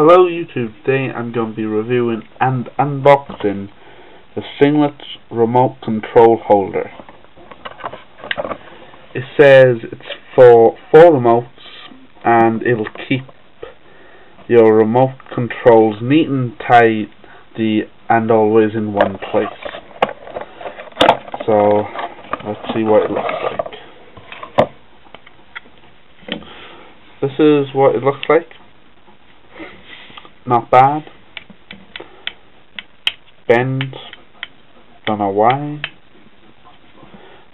Hello YouTube, today I'm going to be reviewing and unboxing the signalex remote control holder. It says it's for 4 remotes and it'll keep your remote controls neat and tidy and always in one place. So let's see what it looks like. This is what it looks like. Not bad. Bends. Don't know why.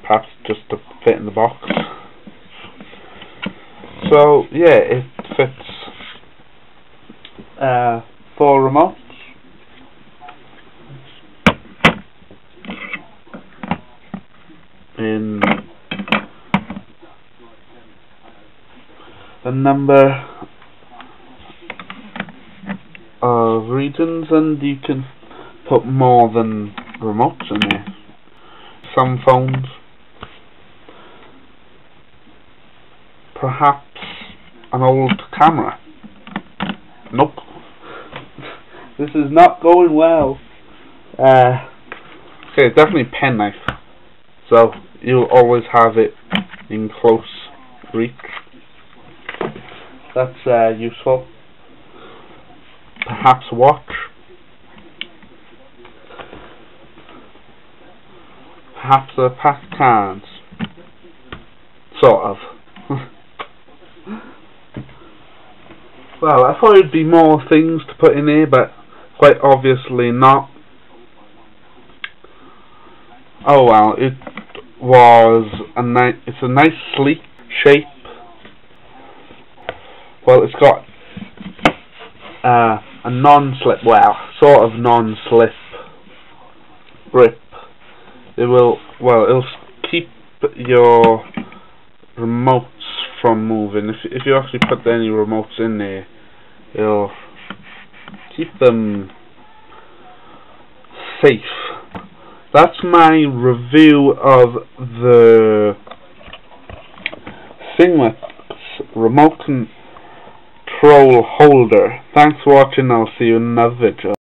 Perhaps just to fit in the box. So yeah, it fits 4 remotes. In a number of regions, and you can put more than remotes in there. Some phones, perhaps an old camera. Nope. This is not going well. Okay, definitely pen knife. So you'll always have it in close reach. That's useful. Perhaps a watch. Perhaps a pack of cards. Sort of. Well, I thought it'd be more things to put in here, but quite obviously not. Oh well, it's a nice sleek shape. Well, it's got a non-slip, sort of non-slip grip. It'll keep your remotes from moving. If you actually put any remotes in there, it'll keep them safe. That's my review of the signalex remote control holder. Thanks for watching. I'll see you in another video.